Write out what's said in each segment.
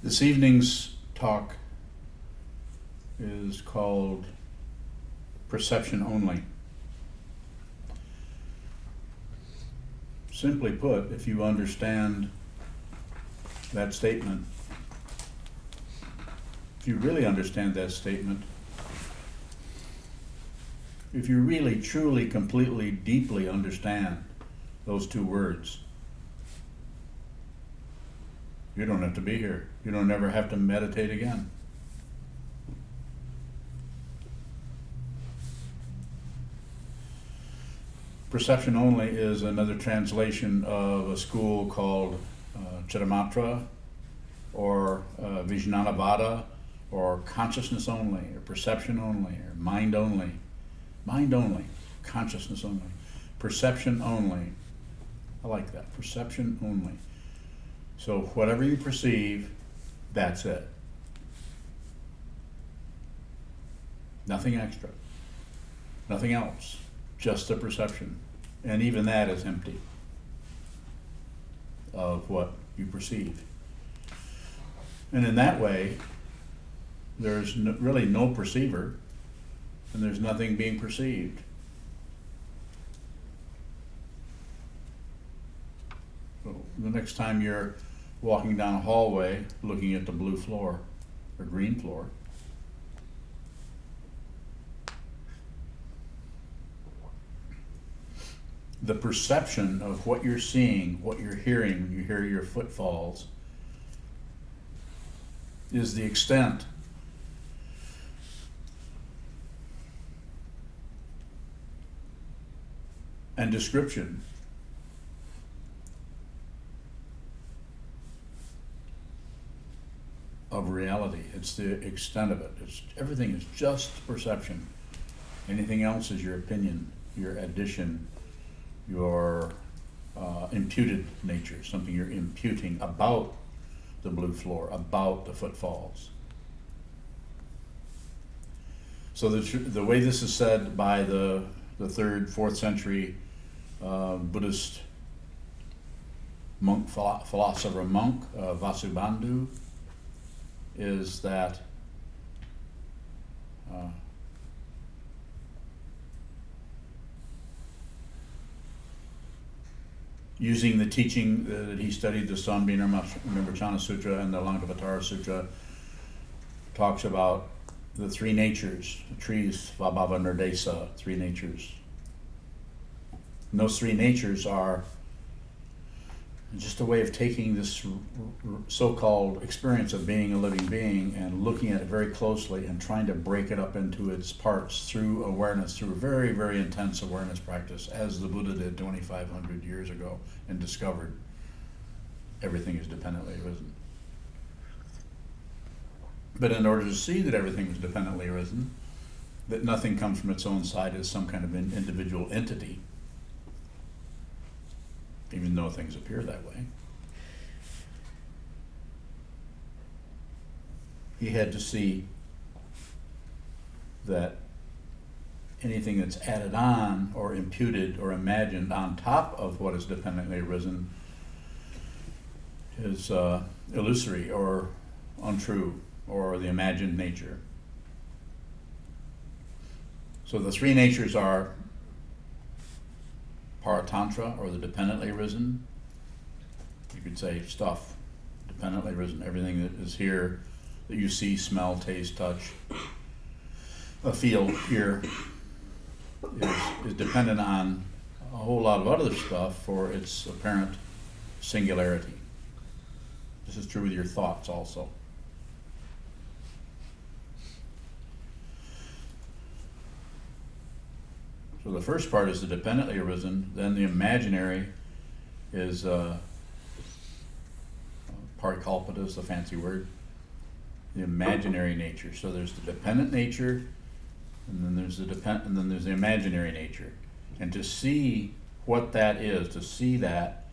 This evening's talk is called Perception Only. Simply put, if you understand that statement, if you really understand that statement, if you really, truly, completely, deeply understand those two words, you don't have to be here. You don't ever have to meditate again. Perception only is another translation of a school called Chittamatra, or Vijnanavada, or consciousness only, or perception only, or mind only. Mind only, consciousness only, perception only. I like that, perception only. So whatever you perceive, that's it. Nothing extra, nothing else, just a perception. And even that is empty of what you perceive. And in that way, there's really no perceiver, and there's nothing being perceived. So the next time you're walking down a hallway looking at the blue floor or green floor, the perception of what you're seeing, what you're hearing when you hear your footfalls, is the extent and description of reality. It's the extent of it. Everything is just perception. Anything else is your opinion, your addition, your imputed nature, something you're imputing about the blue floor, about the footfalls. So the way this is said by the 3rd, 4th century Buddhist philosopher monk, Vasubandhu, is that using the teaching that he studied, the Sambhina Sutra and the Lankavatara Sutra, talks about the three natures, the trees, Vabhava Nirdesa, three natures. And those three natures are just a way of taking this so-called experience of being a living being and looking at it very closely and trying to break it up into its parts through awareness, through a very, very intense awareness practice, as the Buddha did 2,500 years ago and discovered everything is dependently arisen. But in order to see that everything is dependently arisen, that nothing comes from its own side as some kind of an individual entity, even though things appear that way, he had to see that anything that's added on or imputed or imagined on top of what is dependently arisen is illusory or untrue, or the imagined nature. So the three natures are Paratantra, or the dependently arisen. You could say stuff, dependently arisen, everything that is here, that you see, smell, taste, touch, feel, hear, is dependent on a whole lot of other stuff for its apparent singularity. This is true with your thoughts also. So the first part is the dependently arisen, then the imaginary is parikalpita is the fancy word, the imaginary nature. So there's the dependent nature, and then there's the imaginary nature. And to see what that is, to see that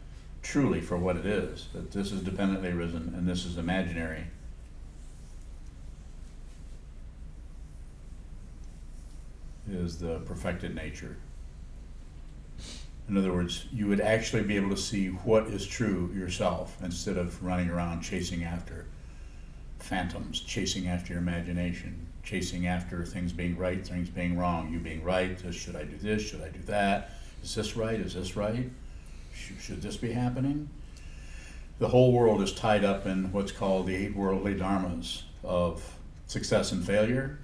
truly for what it is, that this is dependently arisen and this is imaginary, is the perfected nature. In other words, you would actually be able to see what is true yourself instead of running around chasing after phantoms chasing after your imagination, chasing after things being right, things being wrong, you being right, should I do this, should I do that, is this right, should this be happening? The whole world is tied up in what's called the 8 worldly dharmas of success and failure.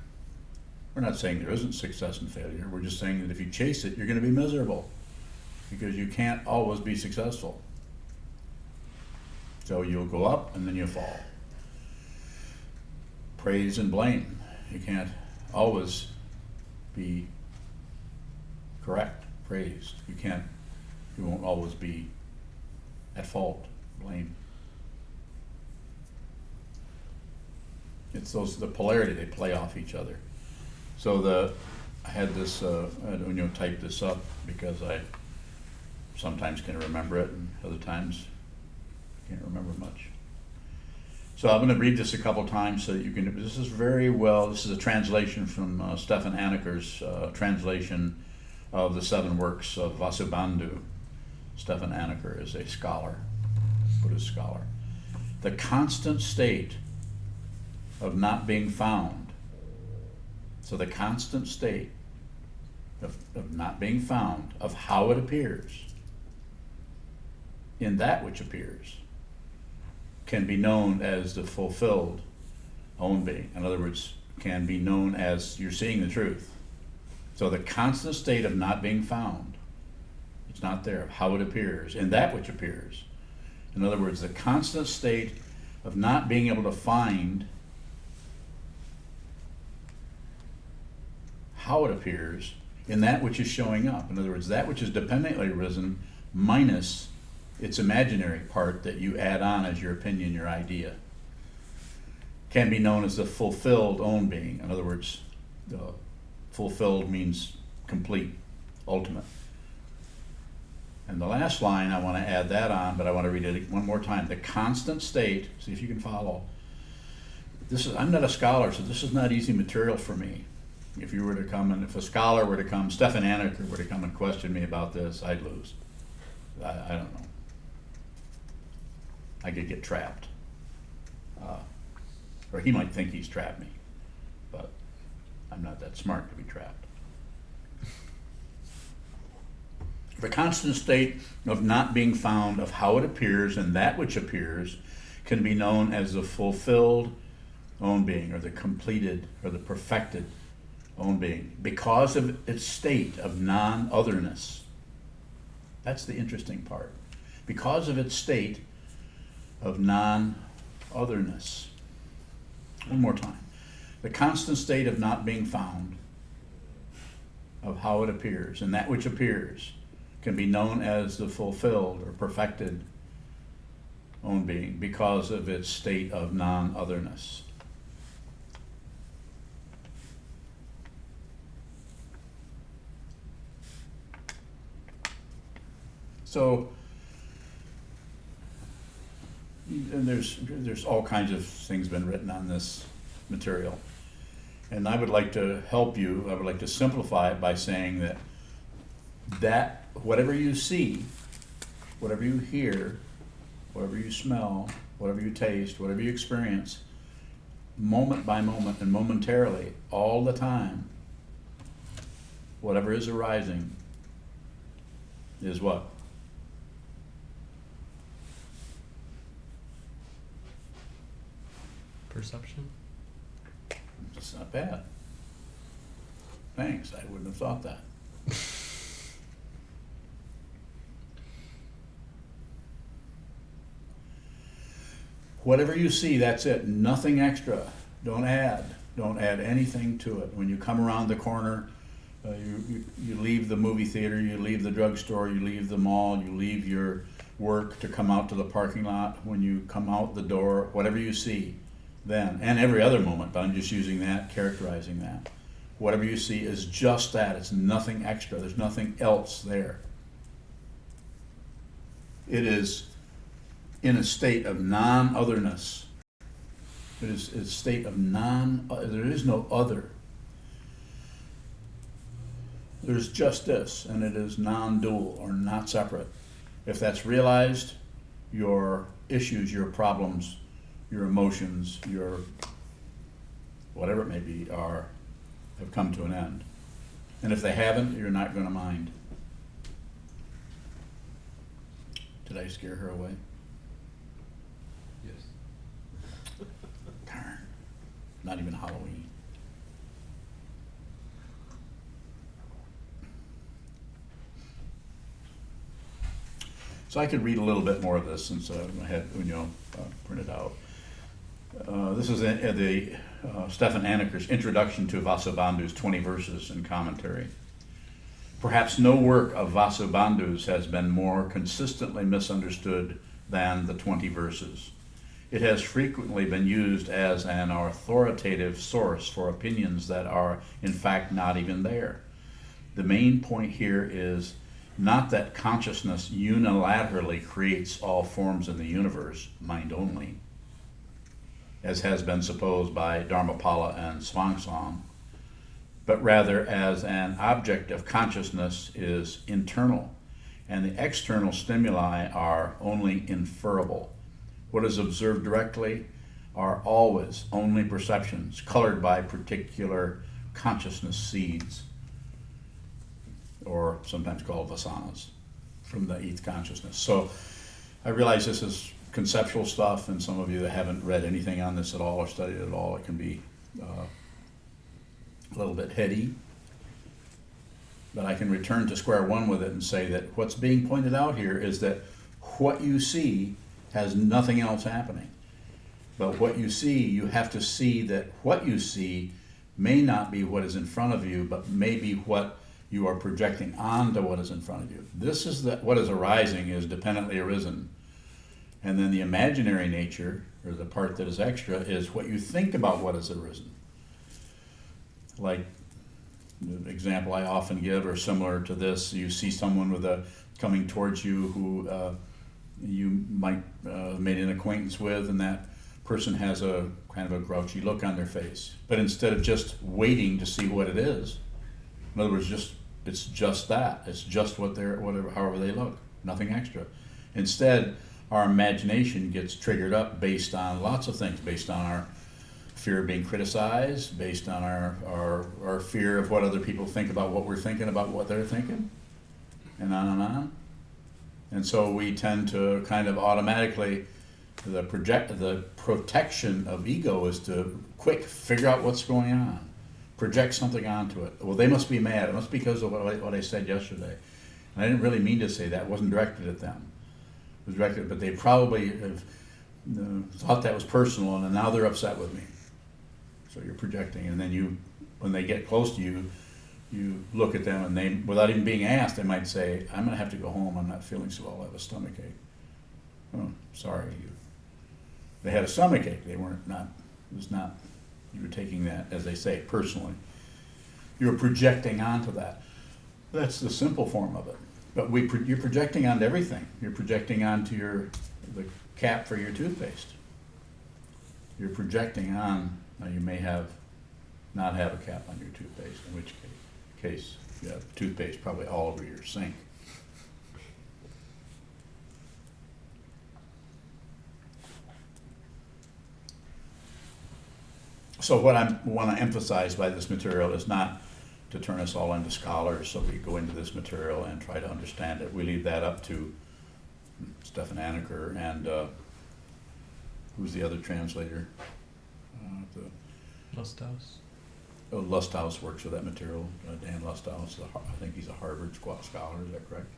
We're not saying there isn't success and failure, we're just saying that if you chase it, you're going to be miserable, because you can't always be successful. So you'll go up and then you'll fall. Praise and blame. You can't always be correct, praised. You won't always be at fault, blame. It's the polarity, they play off each other. So I had this, I type this up because I sometimes can remember it and other times I can't remember much. So I'm going to read this a couple times so that you can, this is a translation from Stefan Anacker's translation of the 7 works of Vasubandhu. Stefan Anacker is a scholar, Buddhist scholar. The constant state of not being found. So the constant state of not being found, of how it appears in that which appears, can be known as the fulfilled own being. In other words, can be known as you're seeing the truth. So the constant state of not being found, it's not there, how it appears, in that which appears. In other words, the constant state of not being able to find how it appears in that which is showing up. In other words, that which is dependently arisen minus its imaginary part that you add on as your opinion, your idea, can be known as the fulfilled own being. In other words, the fulfilled means complete, ultimate. And the last line, I want to add that on, but I want to read it one more time. The constant state, see if you can follow. I'm not a scholar, so this is not easy material for me. If you were to come, and if a scholar were to come, Stefan Anacker were to come and question me about this, I'd lose. I don't know. I could get trapped. Or he might think he's trapped me, but I'm not that smart to be trapped. The constant state of not being found, of how it appears and that which appears, can be known as the fulfilled own being, or the completed, or the perfected own being, because of its state of non-otherness. That's the interesting part. Because of its state of non-otherness. One more time. The constant state of not being found, of how it appears, and that which appears, can be known as the fulfilled or perfected own being, because of its state of non-otherness. So, and there's all kinds of things been written on this material. And I would like to help you, I would like to simplify it by saying that whatever you see, whatever you hear, whatever you smell, whatever you taste, whatever you experience, moment by moment and momentarily, all the time, whatever is arising is what? Perception? It's not bad. Thanks, I wouldn't have thought that. Whatever you see, that's it. Nothing extra. Don't add anything to it. When you come around the corner, you leave the movie theater, you leave the drugstore, you leave the mall, you leave your work to come out to the parking lot. When you come out the door, whatever you see, then, and every other moment, but I'm just using that, characterizing that. Whatever you see is just that. It's nothing extra. There's nothing else there. It is in a state of non-otherness. It is a state of there is no other. There's just this, and it is non-dual or not separate. If that's realized, your issues, your problems your emotions, your whatever it may be, have come to an end. And if they haven't, you're not going to mind. Did I scare her away? Yes. Darn. Not even Halloween. So I could read a little bit more of this since I had printed out. This is the Stefan Anacker's Introduction to Vasubandhu's 20 Verses and Commentary. Perhaps no work of Vasubandhu's has been more consistently misunderstood than the 20 Verses. It has frequently been used as an authoritative source for opinions that are, in fact, not even there. The main point here is not that consciousness unilaterally creates all forms in the universe, mind only, as has been supposed by Dharmapala and Hsuan-tsang, but rather as an object of consciousness is internal, and the external stimuli are only inferrable. What is observed directly are always only perceptions, colored by particular consciousness seeds, or sometimes called vasanas, from the eighth consciousness. So I realize this is conceptual stuff, and some of you that haven't read anything on this at all or studied it at all, it can be a little bit heady. But I can return to square one with it and say that what's being pointed out here is that what you see has nothing else happening. But what you see, you have to see that what you see may not be what is in front of you, but may be what you are projecting onto what is in front of you. This is what is arising is dependently arisen. And then the imaginary nature, or the part that is extra, is what you think about what has arisen. Like the example I often give, or similar to this, you see someone coming towards you who you might made an acquaintance with, and that person has a kind of a grouchy look on their face. But instead of just waiting to see what it is, in other words, it's just that. It's just however they look, nothing extra. Instead, our imagination gets triggered up based on lots of things, based on our fear of being criticized, based on our fear of what other people think about what we're thinking about what they're thinking, and on and on. And so we tend to kind of automatically, the protection of ego is to quick figure out what's going on, project something onto it. Well, they must be mad. It must be because of what I said yesterday. And I didn't really mean to say that. It wasn't directed at them. It was directed, but they probably have thought that was personal, and now they're upset with me. So you're projecting, and then when they get close to you, you look at them, and they, without even being asked, they might say, "I'm going to have to go home. I'm not feeling so well. I have a stomach ache." Oh, sorry. They had a stomach ache. They weren't not. It was not. You were taking that, as they say, personally. You were projecting onto that. That's the simple form of it. But you're projecting onto everything. You're projecting onto the cap for your toothpaste. You're projecting on. Now you may not have a cap on your toothpaste, in which case you have toothpaste probably all over your sink. So what I want to emphasize by this material is not to turn us all into scholars, so we go into this material and try to understand it. We leave that up to Stefan Anacker and who's the other translator? Lusthaus. Oh, Lusthaus works with that material. Dan Lusthaus, I think he's a Harvard scholar, is that correct?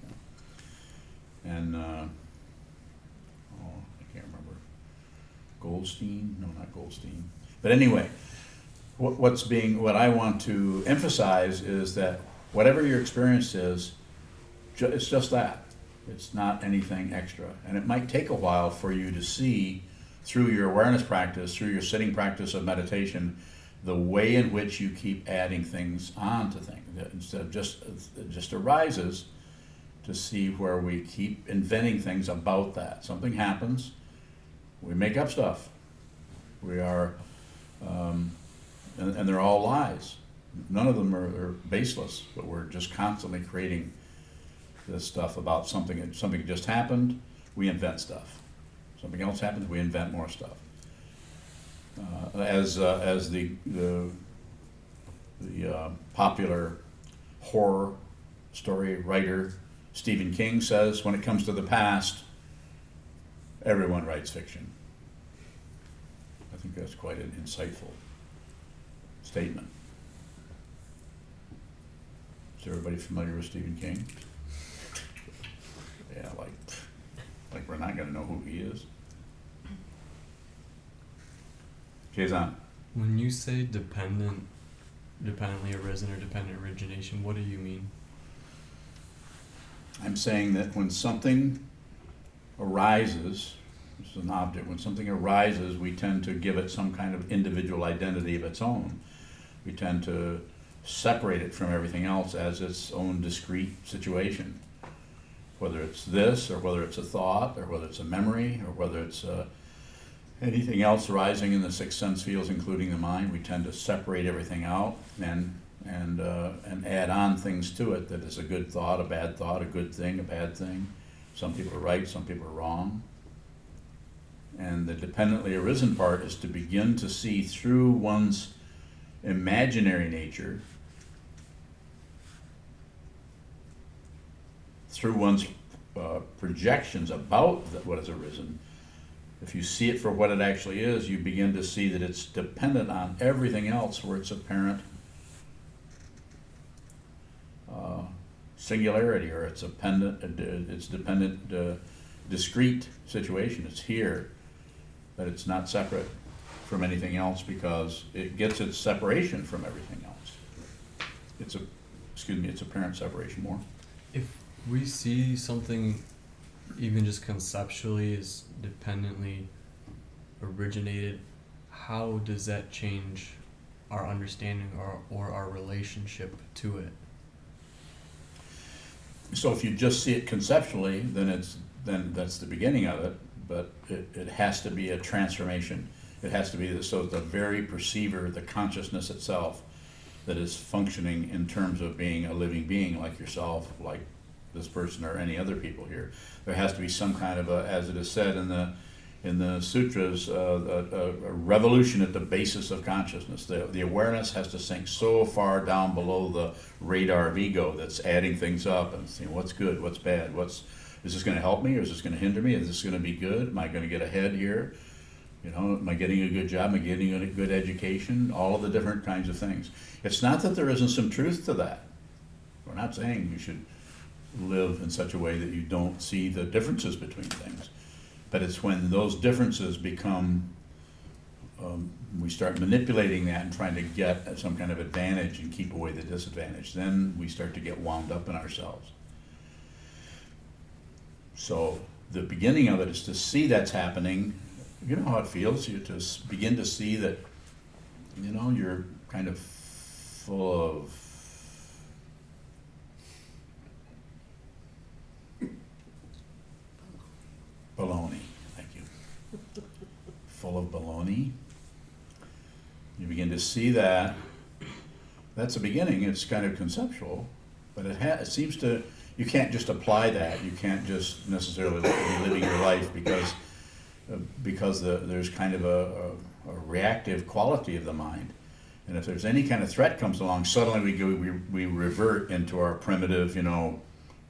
Yeah. And, I can't remember. Goldstein? No, not Goldstein. But anyway, what I want to emphasize is that whatever your experience is, it's just that. It's not anything extra. And it might take a while for you to see, through your awareness practice, through your sitting practice of meditation, the way in which you keep adding things on to things. Instead of it just arises, to see where we keep inventing things about that. Something happens, we make up stuff. We are, and they're all lies. None of them are baseless, but we're just constantly creating this stuff about something that just happened, we invent stuff. Something else happens, we invent more stuff. As the popular horror story writer Stephen King says, when it comes to the past, everyone writes fiction. I think that's quite an insightful statement. Is everybody familiar with Stephen King? Yeah, like we're not going to know who he is. Jason. When you say dependently arisen or dependent origination, what do you mean? I'm saying that when something arises, this is an object, when something arises, we tend to give it some kind of individual identity of its own. We tend to separate it from everything else as its own discrete situation. Whether it's this, or whether it's a thought, or whether it's a memory, or whether it's anything else arising in the six sense fields, including the mind, we tend to separate everything out and add on things to it that is a good thought, a bad thought, a good thing, a bad thing. Some people are right, some people are wrong. And the dependently arisen part is to begin to see through one's imaginary nature, through one's projections about what has arisen. If you see it for what it actually is, you begin to see that it's dependent on everything else where it's apparent singularity, or it's dependent discrete situation. It's here, but it's not separate from anything else because it gets its separation from everything else. It's apparent separation more. If we see something even just conceptually as dependently originated, how does that change our understanding or our relationship to it? So if you just see it conceptually, then that's the beginning of it, but it has to be a transformation. It has to be the very perceiver, the consciousness itself, that is functioning in terms of being a living being like yourself, like this person or any other people here. There has to be some kind of as it is said in the sutras, a revolution at the basis of consciousness. The awareness has to sink so far down below the radar of ego that's adding things up and saying what's good, what's bad, is this going to help me or is this going to hinder me? Is this going to be good? Am I going to get ahead here? Am I getting a good job? Am I getting a good education? All of the different kinds of things. It's not that there isn't some truth to that. We're not saying you should live in such a way that you don't see the differences between things. But it's when those differences become, we start manipulating that and trying to get some kind of advantage and keep away the disadvantage. Then we start to get wound up in ourselves. So the beginning of it is to see that's happening. You know how it feels? You to begin to see that, you're kind of full of baloney. Thank you. Full of baloney. You begin to see that. That's the beginning. It's kind of conceptual, but it seems to. You can't just apply that. You can't just necessarily be living your life because there's kind of a reactive quality of the mind, and if there's any kind of threat comes along, suddenly we revert into our primitive,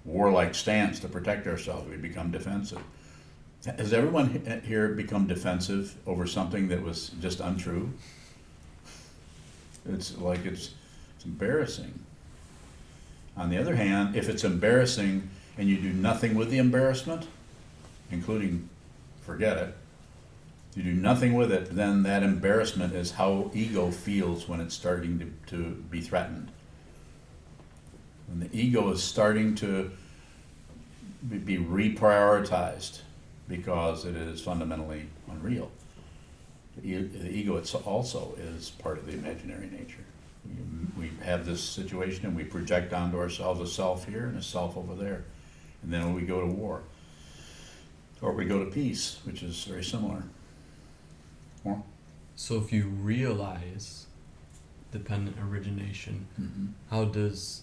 warlike stance to protect ourselves. We become defensive. Has everyone here become defensive over something that was just untrue? It's embarrassing. On the other hand, if it's embarrassing and you do nothing with the embarrassment, including forget it, you do nothing with it, then that embarrassment is how ego feels when it's starting to be threatened. When the ego is starting to be reprioritized because it is fundamentally unreal. The ego also is part of the imaginary nature. We have this situation and we project onto ourselves a self here and a self over there. And then we go to war. Or we go to peace, which is very similar. More? So if you realize dependent origination, Mm-hmm. how does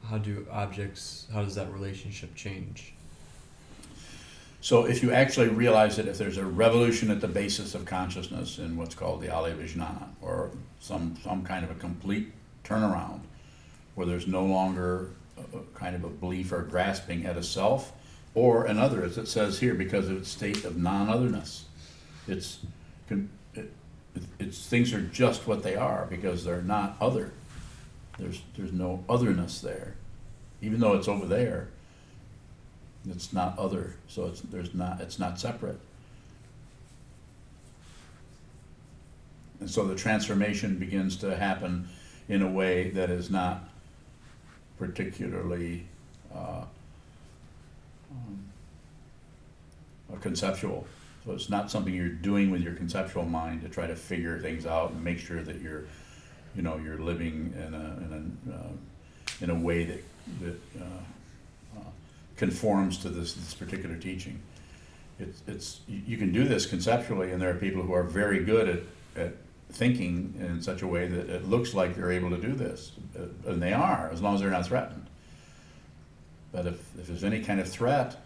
that relationship change? So if you actually realize that if there's a revolution at the basis of consciousness in what's called the Alaya Vijnana, or some kind of a complete turnaround, where there's no longer a kind of a belief or grasping at a self or an other, as it says here, because of its state of non-otherness. It's things are just what they are because they're not other. There's no otherness there, even though it's over there. It's not other, so it's not separate. And so the transformation begins to happen in a way that is not particularly conceptual. So it's not something you're doing with your conceptual mind to try to figure things out and make sure that you're living in a way that conforms to this particular teaching. You can do this conceptually, and there are people who are very good at thinking in such a way that it looks like they're able to do this, and they are, as long as they're not threatened. But if there's any kind of threat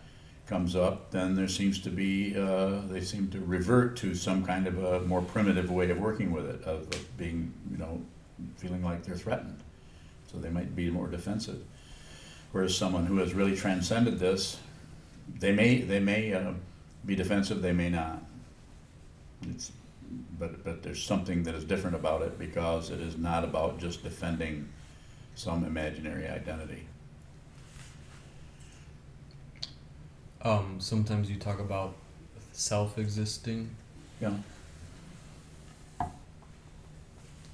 comes up, then there seems to be, they seem to revert to some kind of a more primitive way of working with it, of being, feeling like they're threatened. So they might be more defensive. Whereas someone who has really transcended this, they may be defensive, they may not. But there's something that is different about it, because it is not about just defending some imaginary identity. Sometimes you talk about self-existing. Yeah.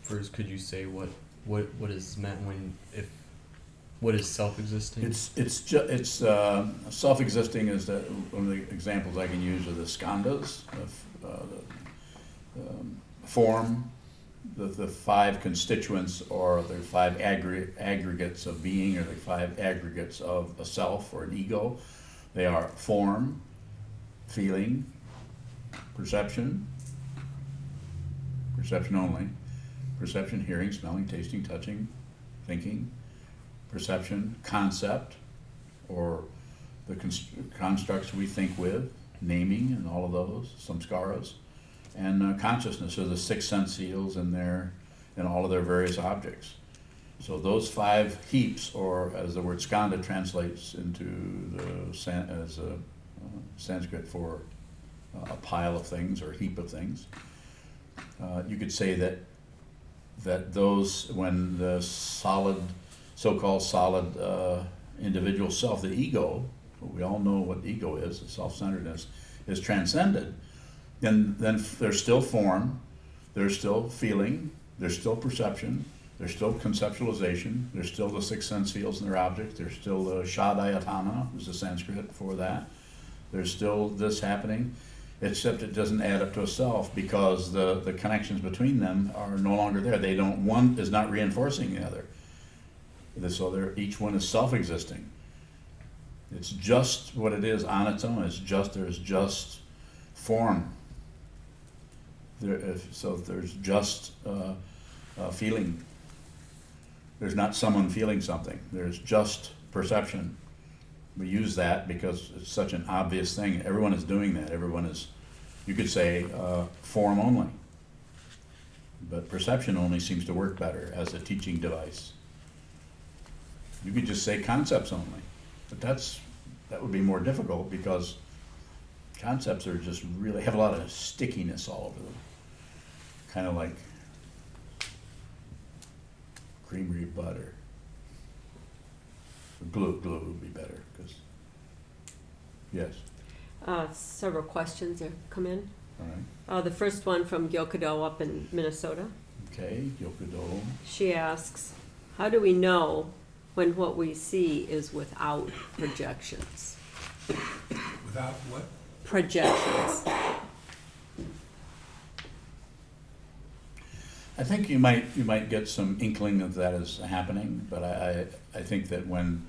First, could you say what is meant what is self-existing? It's self-existing is one of the examples I can use are the skandhas, the form, the five constituents, or the five aggregates of being, or the five aggregates of a self or an ego. They are form, feeling, perception only, perception, hearing, smelling, tasting, touching, thinking, perception, concept, or the constructs we think with, naming, and all of those, samskaras, and consciousness, or the six sense seals and all of their various objects. So those five heaps, or as the word skandha translates into as a Sanskrit for a pile of things or heap of things, you could say that those, when the so-called solid individual self, the ego, we all know what ego is, the self-centeredness, is transcended, then there's still form, there's still feeling, there's still perception, there's still conceptualization, there's still the six sense fields and their objects, there's still the shadayatana, is the Sanskrit for that. There's still this happening, except it doesn't add up to a self, because the connections between them are no longer there. One is not reinforcing the other. So each one is self-existing. It's just what it is on its own. There's just form. So there's just feeling. There's not someone feeling something. There's just perception. We use that because it's such an obvious thing. Everyone is doing that. Everyone is, you could say, form only. But perception only seems to work better as a teaching device. You could just say concepts only. But that would be more difficult, because concepts are just really have a lot of stickiness all over them. Kind of like creamery butter. Glue would be better, because, yes. Several questions have come in. All right. The first one from Gyokudo up in Minnesota. Okay, Yokudo. She asks, how do we know when what we see is without projections? Without what? Projections. I think you might get some inkling of that is happening, but I think that when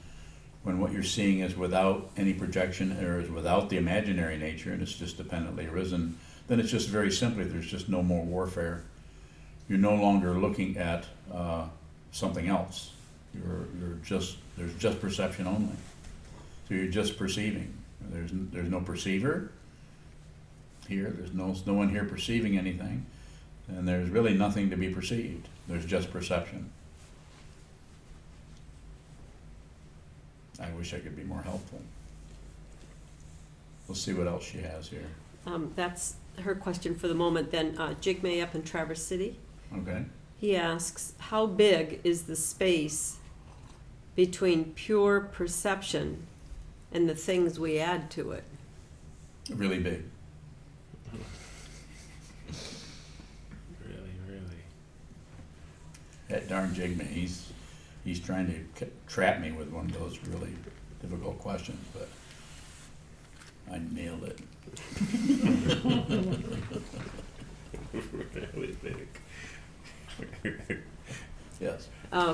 what you're seeing is without any projection, or is without the imaginary nature, and it's just dependently arisen, then it's just very simply, there's just no more warfare. You're no longer looking at something else. There's just perception only. So you're just perceiving, There's no perceiver here. There's no one here perceiving anything, and there's really nothing to be perceived. There's just perception. I wish I could be more helpful. We'll see what else she has here. That's her question for the moment. Then Jigme up in Traverse City. Okay. He asks, how big is the space between pure perception and the things we add to it? Really big. Really. That darn Jigme, he's trying to trap me with one of those really difficult questions, but I nailed it. Really big. Yes.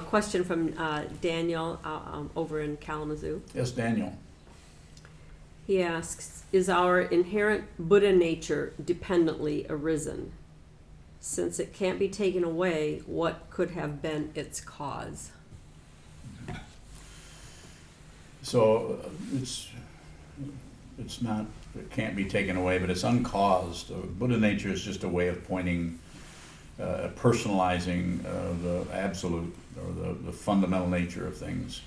Question from Daniel over in Kalamazoo. Yes, Daniel. He asks, is our inherent Buddha nature dependently arisen? Since it can't be taken away, what could have been its cause? So it's not, it can't be taken away, but it's uncaused. Buddha nature is just a way of pointing, personalizing the absolute or the fundamental nature of things,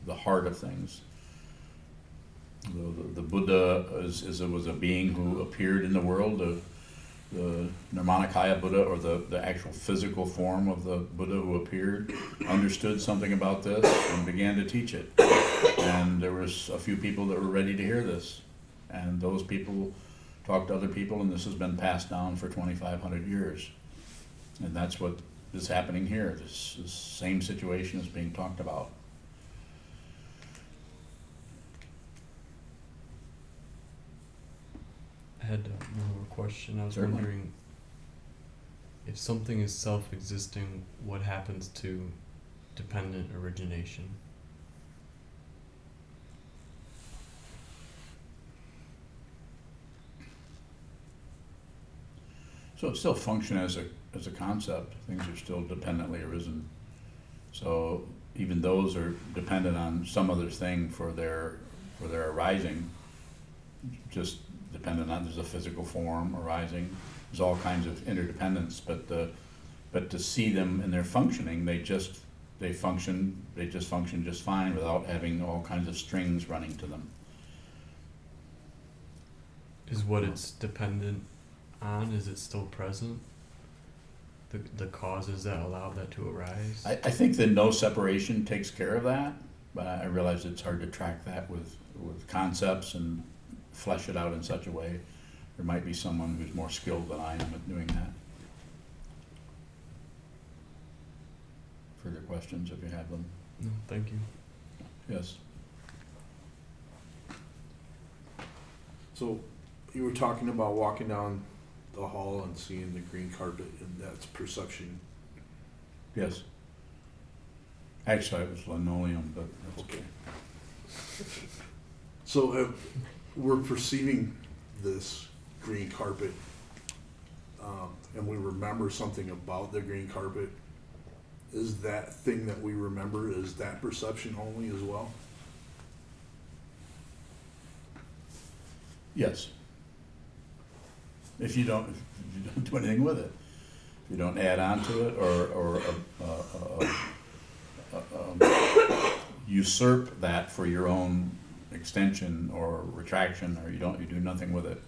the heart of things. The Buddha was a being who appeared in the world. The Nirmanakaya Buddha, or the actual physical form of the Buddha who appeared, understood something about this and began to teach it. And there was a few people that were ready to hear this. And those people talked to other people, and this has been passed down for 2,500 years. And that's what is happening here. This same situation is being talked about. I had one more question. I was Certainly. wondering if something is self-existing, what happens to dependent origination? So it still functions as a concept. Things are still dependently arisen. So even those are dependent on some other thing for their arising. Just dependent on, there's a physical form arising. There's all kinds of interdependence, but to see them in their functioning, they just function just fine without having all kinds of strings running to them. Is what it's dependent on, is it still present? The causes that allow that to arise? I think that no separation takes care of that, but I realize it's hard to track that with concepts and flesh it out in such a way. There might be someone who's more skilled than I am at doing that. Further questions if you have them? No, thank you. Yes. So you were talking about walking down the hall and seeing the green carpet, and that's perception. Yes. Actually, it was linoleum, but that's okay. So we're perceiving this green carpet, and we remember something about the green carpet. Is that thing that we remember, is that perception only as well? Yes. If you don't do anything with it, if you don't add on to it or usurp that for your own extension or retraction, or you do nothing with it.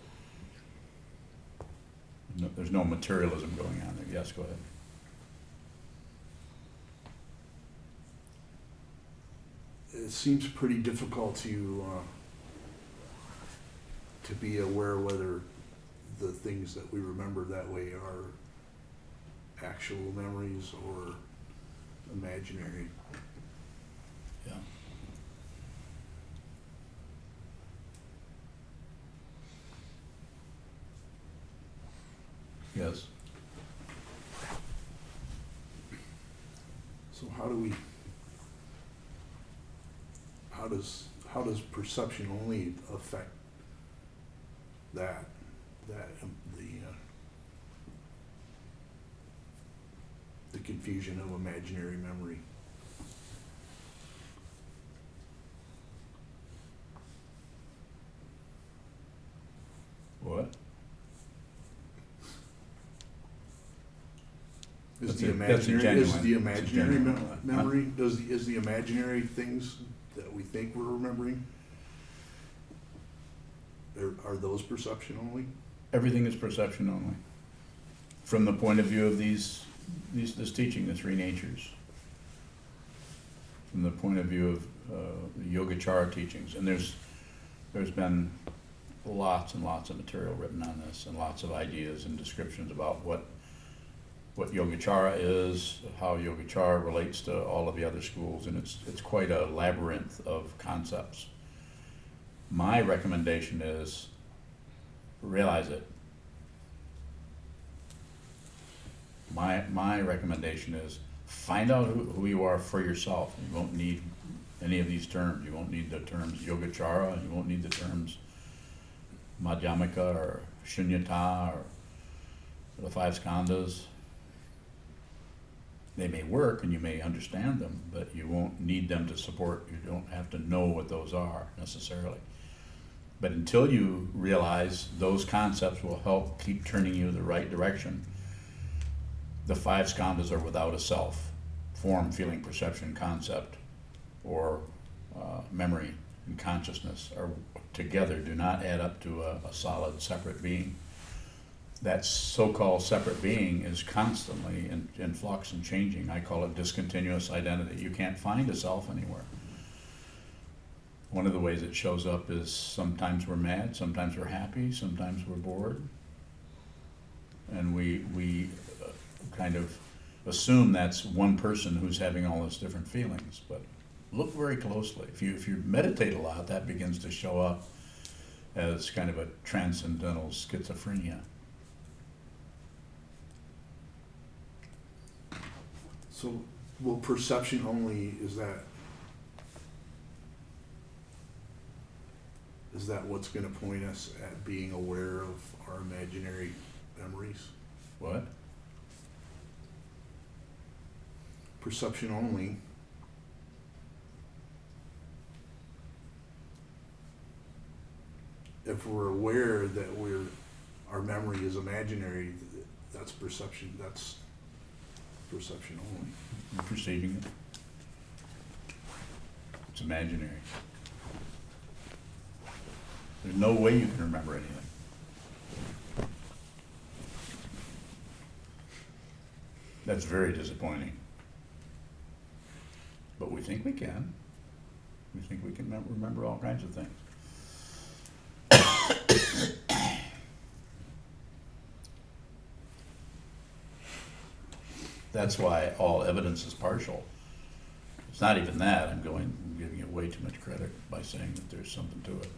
No, there's no materialism going on there. Yes, go ahead. It seems pretty difficult to be aware whether the things that we remember that way are actual memories or imaginary. Yeah. Yes. So how does perception only affect the confusion of imaginary memory? Is That's the a- that's a imaginary, is genuine- the it's a imaginary genuine- memory, is the imaginary things that we think we're remembering? Are those perception only? Everything is perception only. From the point of view of this teaching, the three natures. From the point of view of the Yogacara teachings, and there's been lots and lots of material written on this, and lots of ideas and descriptions about what Yogacara is, how Yogacara relates to all of the other schools, and it's quite a labyrinth of concepts. My recommendation is realize it. My recommendation is find out who you are for yourself. You won't need any of these terms. You won't need the terms Yogacara. You won't need the terms Madhyamaka or Shunyata or the five skandhas. They may work and you may understand them, but you won't need them to support. You don't have to know what those are necessarily. But until you realize those concepts will help keep turning you the right direction, the five skandhas are without a self: form, feeling, perception, concept, or memory and consciousness are together, do not add up to a solid separate being. That so-called separate being is constantly in flux and changing. I call it discontinuous identity. You can't find a self anywhere. One of the ways it shows up is sometimes we're mad, sometimes we're happy, sometimes we're bored. And we kind of assume that's one person who's having all those different feelings. But look very closely. If you meditate a lot, that begins to show up as kind of a transcendental schizophrenia. So, well, perception only, is that what's gonna point us at being aware of our imaginary memories? What? Perception only. If we're aware that our memory is imaginary, that's perception only. You're perceiving it. It's imaginary. There's no way you can remember anything. That's very disappointing. But we think we can. We think we can remember all kinds of things. That's why all evidence is partial. It's not even that. I'm giving it way too much credit by saying that there's something to it.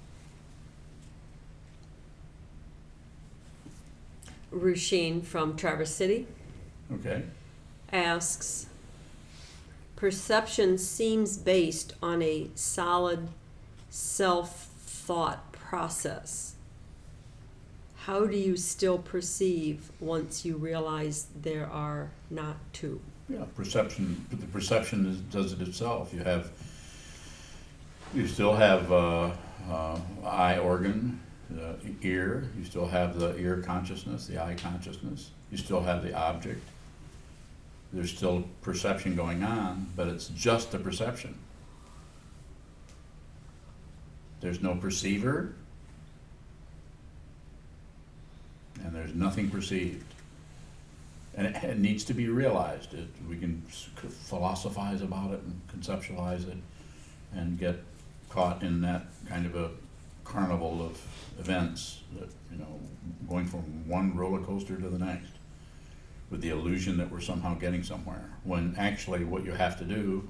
Rusheen from Traverse City Okay. asks, perception seems based on a solid self-thought process. How do you still perceive once you realize there are not two? Yeah, perception. But the perception does it itself. You still have eye organ, the ear. You still have the ear consciousness, the eye consciousness. You still have the object. There's still perception going on, but it's just the perception. There's no perceiver, and there's nothing perceived. And it needs to be realized. We can philosophize about it and conceptualize it and get caught in that kind of a carnival of events that, going from one roller coaster to the next with the illusion that we're somehow getting somewhere, when actually what you have to do,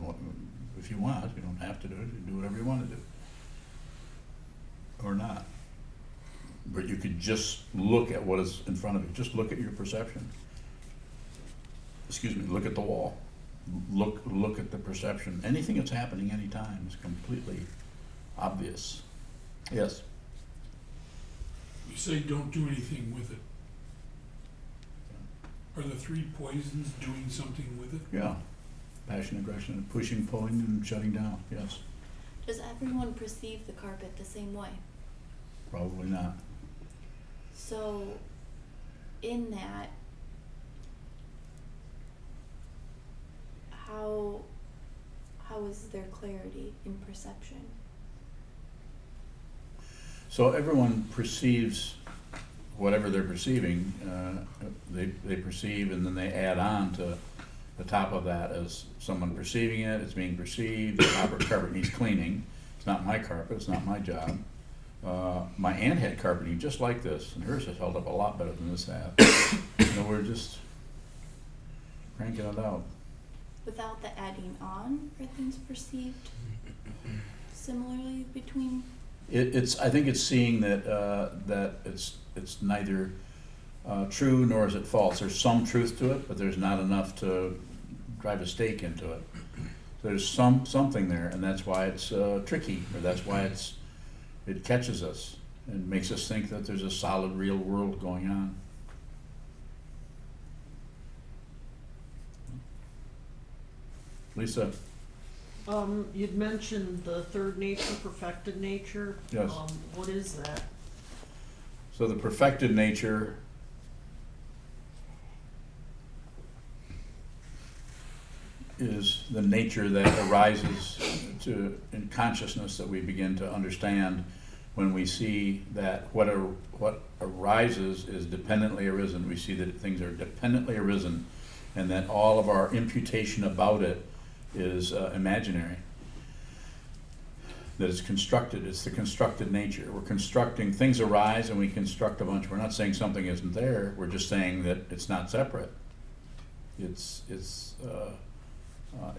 if you want, you don't have to do it, you do whatever you want to do or not. But you could just look at what is in front of you. Just look at your perception. Excuse me, look at the wall. Look at the perception. Anything that's happening anytime is completely obvious. Yes? You say don't do anything with it. Are the three poisons doing something with it? Yeah. Passion, aggression, pushing, pulling, and shutting down. Yes. Does everyone perceive the carpet the same way? Probably not. So, in that, how is there clarity in perception? So everyone perceives whatever they're perceiving, they perceive, and then they add on to the top of that as someone perceiving it, it's being perceived, the carpet needs cleaning. It's not my carpet, it's not my job. My aunt had carpeting just like this, and hers has held up a lot better than this has. We're just cranking it out. Without the adding on, are things perceived similarly between? I think it's seeing that it's neither true nor is it false. There's some truth to it, but there's not enough to drive a stake into it. There's something there, and that's why it's tricky, or that's why it catches us and makes us think that there's a solid, real world going on. Lisa? You'd mentioned the third nature, perfected nature. Yes. What is that? So the perfected nature is the nature that arises in consciousness that we begin to understand when we see that what arises is dependently arisen. We see that things are dependently arisen, and that all of our imputation about it is imaginary. That it's constructed. It's the constructed nature. We're constructing, things arise and we construct a bunch. We're not saying something isn't there. We're just saying that it's not separate. It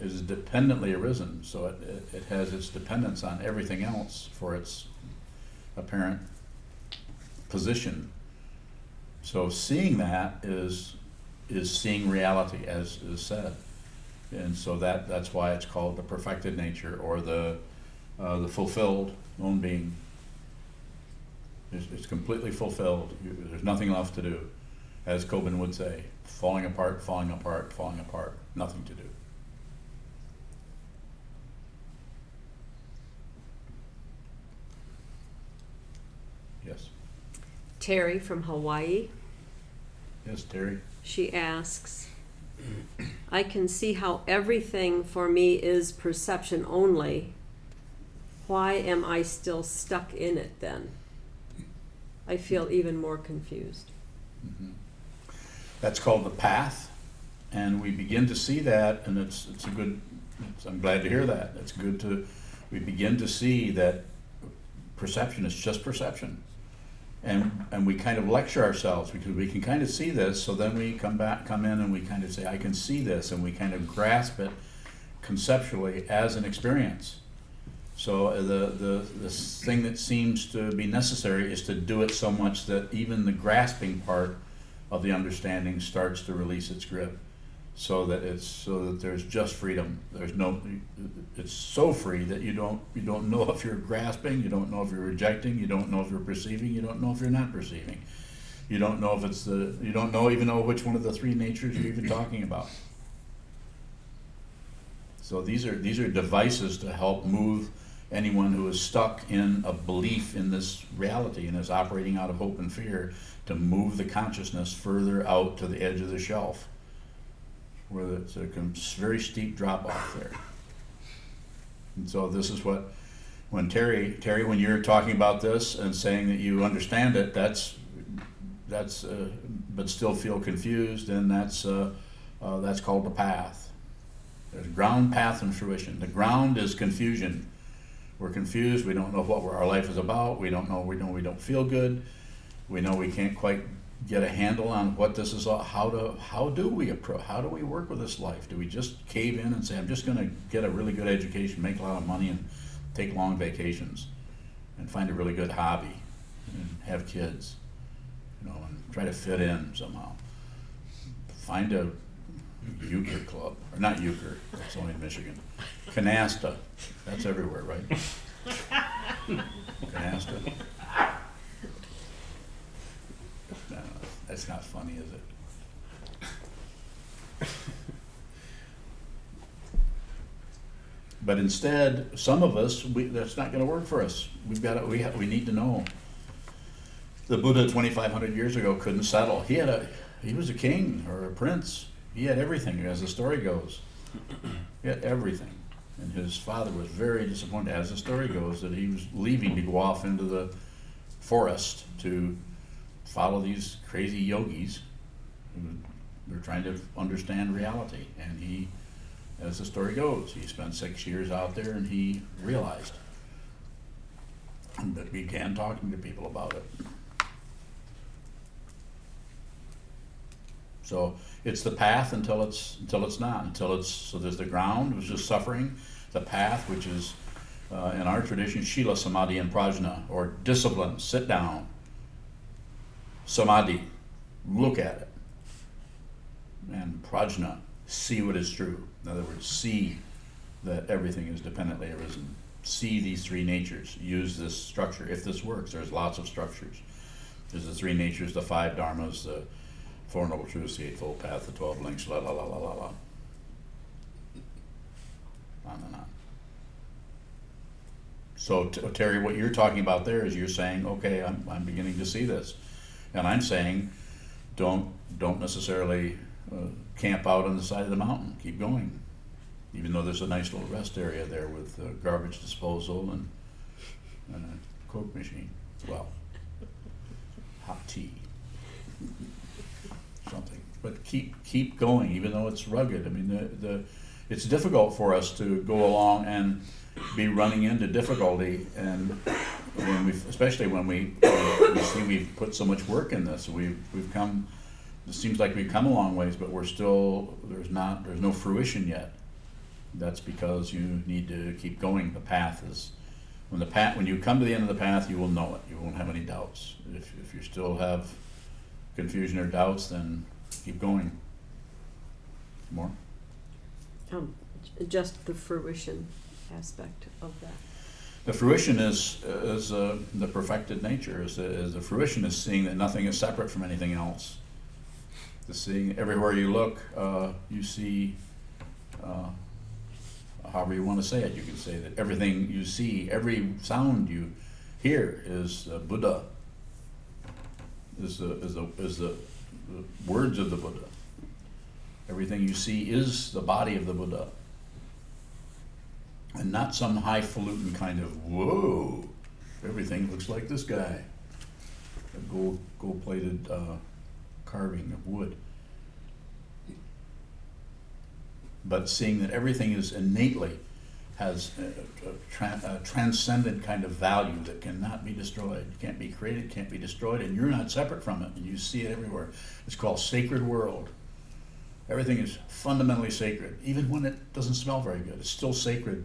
is dependently arisen, so it has its dependence on everything else for its apparent position. So seeing that is seeing reality, as is said, and so that's why it's called the perfected nature, or the fulfilled own being. It's completely fulfilled. There's nothing left to do, as Coben would say, falling apart, falling apart, falling apart, nothing to do. Yes. Terry from Hawaii. Yes, Terry. She asks, I can see how everything for me is perception only. Why am I still stuck in it then? I feel even more confused. Mm-hmm. That's called the path, and we begin to see that, and I'm glad to hear that. It's good we begin to see that perception is just perception. And we kind of lecture ourselves because we can kind of see this, so then we come in and we kind of say, I can see this, and we kind of grasp it conceptually as an experience. So the thing that seems to be necessary is to do it so much that even the grasping part of the understanding starts to release its grip, so that there's just freedom. It's so free that you don't know if you're grasping, you don't know if you're rejecting, you don't know if you're perceiving, you don't know if you're not perceiving. You don't know if you don't even know which one of the three natures you're even talking about. So these are devices to help move anyone who is stuck in a belief in this reality and is operating out of hope and fear, to move the consciousness further out to the edge of the shelf, where it's a very steep drop off there. And so this is when Terry, when you're talking about this and saying that you understand it, that's but still feel confused, and that's called the path. There's ground, path, and fruition. The ground is confusion. We're confused. We don't know what our life is about. We know we don't feel good. We know we can't quite get a handle on what this is all. How do we work with this life? Do we just cave in and say, I'm just going to get a really good education, make a lot of money, and take long vacations, and find a really good hobby, and have kids, and try to fit in somehow? Find a euchre club, or not euchre, that's only in Michigan. Canasta, that's everywhere, right? Canasta. No, that's not funny, is it? But instead, some of us, that's not going to work for us. We need to know. The Buddha 2,500 years ago couldn't settle. He was a king or a prince. He had everything, as the story goes. He had everything. And his father was very disappointed, as the story goes, that he was leaving to go off into the forest to follow these crazy yogis who were trying to understand reality. And he, as the story goes, he spent 6 years out there and he realized and began talking to people about it. So it's the path until it's not, so there's the ground, which is suffering, the path, which is in our tradition, Shila, Samadhi, and Prajna, or discipline, sit down, Samadhi, look at it, and Prajna, see what is true. In other words, see that everything is dependently arisen. See these three natures, use this structure. If this works, there's lots of structures. There's the three natures, the five dharmas, the Four Noble Truths, the Eightfold Path, the 12 Links, la la la la la la. On and on. So Terry, what you're talking about there is you're saying, okay, I'm beginning to see this. And I'm saying, don't necessarily camp out on the side of the mountain. Keep going. Even though there's a nice little rest area there with garbage disposal and a Coke machine. Well, hot tea. Something, but keep going, even though it's rugged. I mean, it's difficult for us to go along and be running into difficulty, and especially when we see we've put so much work in this. We've come. It seems like we've come a long ways, but we're still there's no fruition yet. That's because you need to keep going. The path is when you come to the end of the path, you will know it. You won't have any doubts. If you still have confusion or doubts, then keep going. More? Just the fruition aspect of that. The fruition is the perfected nature. Is the fruition is seeing that nothing is separate from anything else. The seeing everywhere you look, you see. However you want to say it, you can say that everything you see, every sound you hear, is Buddha. Is the words of the Buddha. Everything you see is the body of the Buddha. And not some highfalutin kind of, whoa, everything looks like this guy. A gold-plated carving of wood. But seeing that everything is innately has a transcendent kind of value that cannot be destroyed, can't be created, can't be destroyed, and you're not separate from it, and you see it everywhere. It's called sacred world. Everything is fundamentally sacred. Even when it doesn't smell very good, it's still sacred.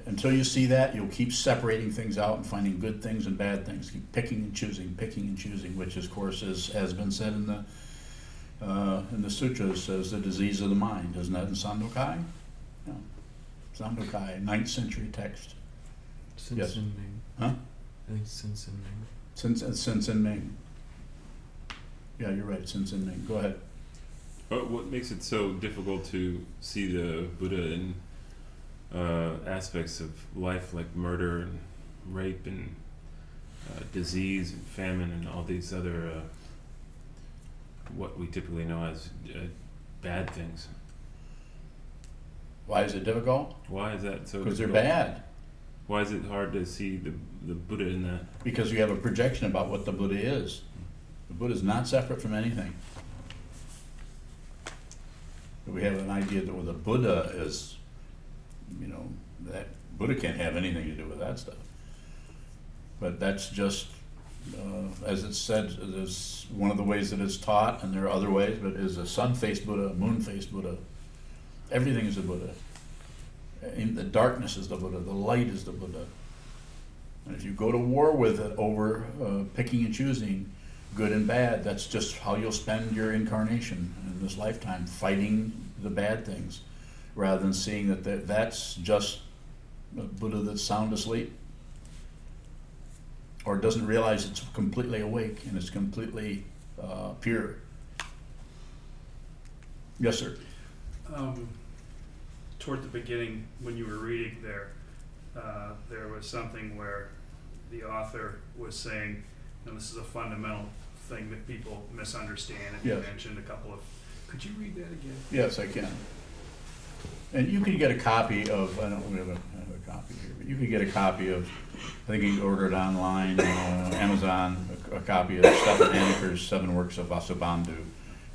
Until you see that, you'll keep separating things out and finding good things and bad things. Keep picking and choosing, which of course has been said in the sutras as the disease of the mind. Isn't that in Sandokai? No. Sandokai, 9th century text. Yes. Ming. Huh? I think Sin Ming. Sin Ming. Yeah, you're right, Sin Ming. Go ahead. What makes it so difficult to see the Buddha in aspects of life like murder and rape and disease and famine and all these other what we typically know as bad things? Why is it difficult? Why is that so difficult? Because they're bad. Why is it hard to see the Buddha in that? Because you have a projection about what the Buddha is. The Buddha is not separate from anything. We have an idea that the Buddha is, that Buddha can't have anything to do with that stuff. But that's just, as it's said, there's one of the ways that it's taught, and there are other ways, but is a sun-faced Buddha, a moon-faced Buddha. Everything is a Buddha. In the darkness is the Buddha, the light is the Buddha. And if you go to war with it over picking and choosing good and bad, that's just how you'll spend your incarnation in this lifetime, fighting the bad things, rather than seeing that that's just a Buddha that's sound asleep, or doesn't realize it's completely awake and it's completely pure. Yes, sir. Toward the beginning, when you were reading there was something where the author was saying, this is a fundamental thing that people misunderstand, and Yes. you mentioned a couple of. Could you read that again? Yes, I can. And you could get a copy of, I don't have a copy here, but you could get a copy of, I think you can order it online, Amazon, a copy of Stefan Anacker's 7 Works of Vasubandhu.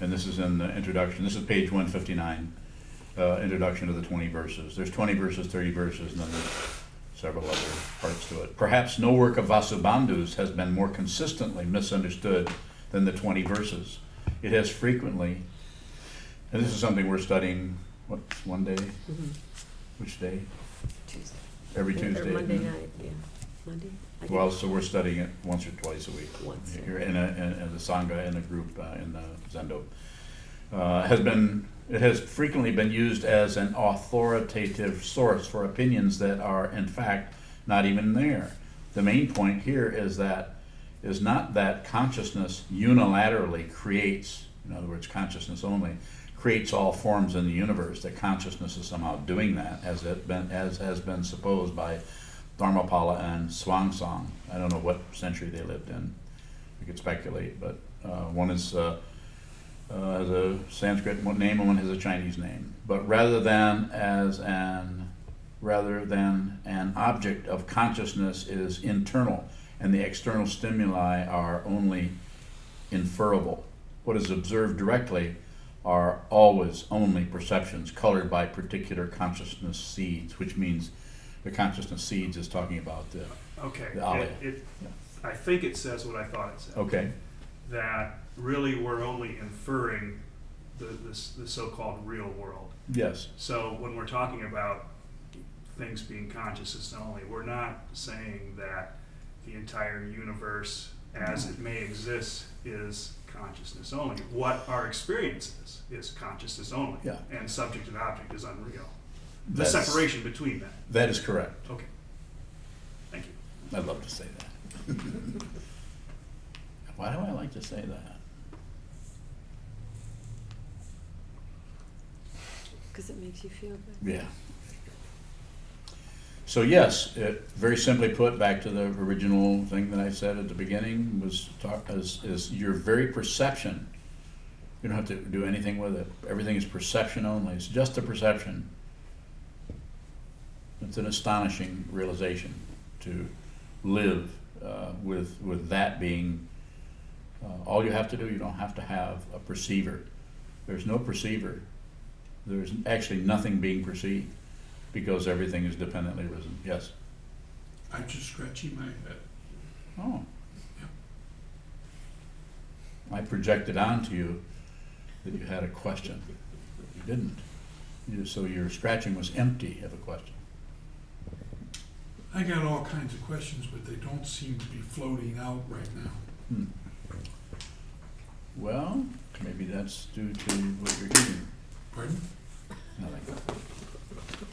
And this is in the introduction. This is page 159, introduction to the 20 verses. There's 20 verses, 30 verses, and then there's several other parts to it. Perhaps no work of Vasubandhu's has been more consistently misunderstood than the 20 verses. It has frequently, and this is something we're studying, what, one day? Mhm. Which day? Tuesday. Every Or Tuesday? Monday night, yeah. Monday? I think Well, so we're studying it once or twice a week. Once, yeah. Here in the Sangha, in a group, in the Zendo. It has frequently been used as an authoritative source for opinions that are, in fact, not even there. The main point here is not that consciousness unilaterally creates, in other words, consciousness only, creates all forms in the universe, that consciousness is somehow doing that, as has been supposed by Dharmapala and Hsuan-tsang. I don't know what century they lived in. We could speculate, but one is has a Sanskrit name and one has a Chinese name. But rather than an object of consciousness is internal, and the external stimuli are only inferrable. What is observed directly are always only perceptions colored by particular consciousness seeds, which means the consciousness seeds is talking about the Okay, alaya. I think it says what I thought it said. Okay. That really we're only inferring the so-called real world. Yes. So when we're talking about things being consciousness only, we're not saying that the entire universe as it may exist is consciousness only. What our experience is consciousness only. Yeah. And subject and object is unreal. The That's- separation between them. That is correct. Okay. Thank you. I'd love to say that. Why do I like to say that? Because it makes you feel good. Yeah. So yes, very simply put, back to the original thing that I said at the beginning, is your very perception. You don't have to do anything with it. Everything is perception only. It's just a perception. It's an astonishing realization to live with that being all you have to do. You don't have to have a perceiver. There's no perceiver. There's actually nothing being perceived because everything is dependently risen. Yes? I'm just scratching my head. Oh. I projected onto you that you had a question. You didn't. So your scratching was empty of a question. I got all kinds of questions, but they don't seem to be floating out right now. Well, maybe that's due to what you're eating. Pardon? Nothing.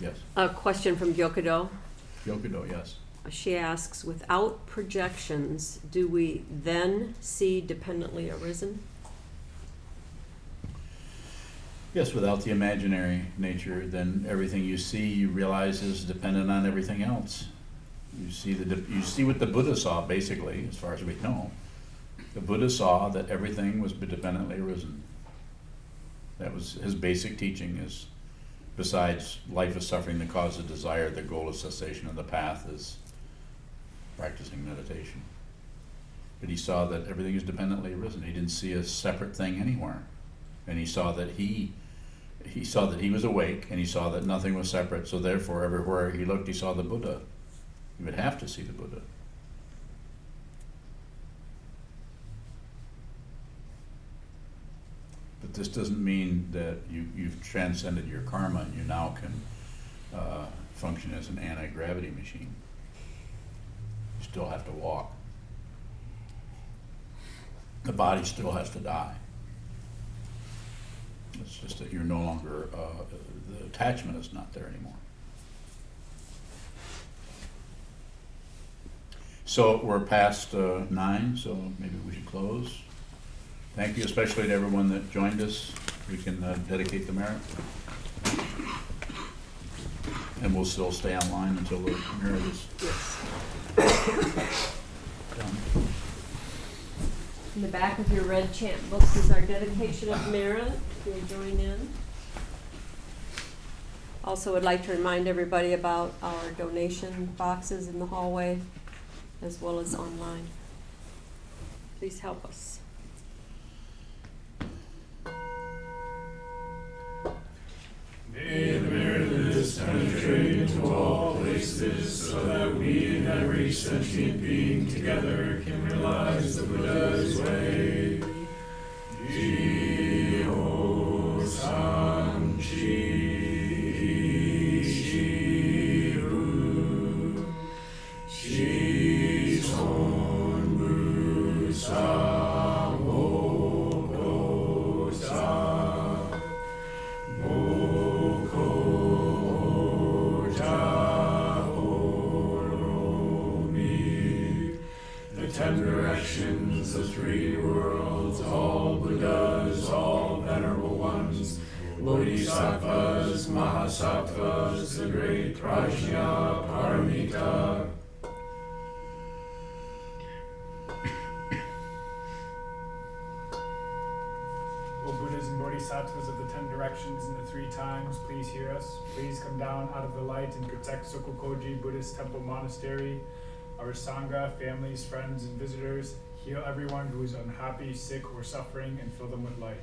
Yes. A question from Gyokudo. Yokudo, yes. She asks, without projections, do we then see dependently arisen? Yes, without the imaginary nature, then everything you see, you realize is dependent on everything else. You see what the Buddha saw, basically, as far as we know. The Buddha saw that everything was dependently arisen. That was his basic teaching. Is besides life is suffering, the cause of desire, the goal of cessation, and the path is practicing meditation. But he saw that everything is dependently arisen. He didn't see a separate thing anywhere, and he saw that he was awake, and he saw that nothing was separate. So therefore, everywhere he looked, he saw the Buddha. He would have to see the Buddha. But this doesn't mean that you've transcended your karma and you now can function as an anti-gravity machine. You still have to walk. The body still has to die. It's just that you're no longer, the attachment is not there anymore. So we're past 9, so maybe we should close. Thank you, especially to everyone that joined us. We can dedicate the merit. And we'll still stay online until the merit is done. In the back of your red chant books is our dedication of merit. If you'll join in. Also would like to remind everybody about our donation boxes in the hallway as well as online. Please help us. May the merit of this penetrate into all places, so that we and every sentient being together can realize the Buddha's way. Ji-ho san chi-hu, shi-son bu-sa mo-ko-sa, mo-ko-ja-ho-ro-mi. The 10 directions, the 3 worlds, all Buddhas, all venerable ones, Bodhisattvas, Mahasattvas, the great Prajna Paramita. O Buddhas and Bodhisattvas of the 10 directions and the 3 times, please hear us. Please come down out of the light and protect Sokukoji Buddhist Temple Monastery, our Sangha, families, friends, and visitors. Heal everyone who is unhappy, sick, or suffering, and fill them with light.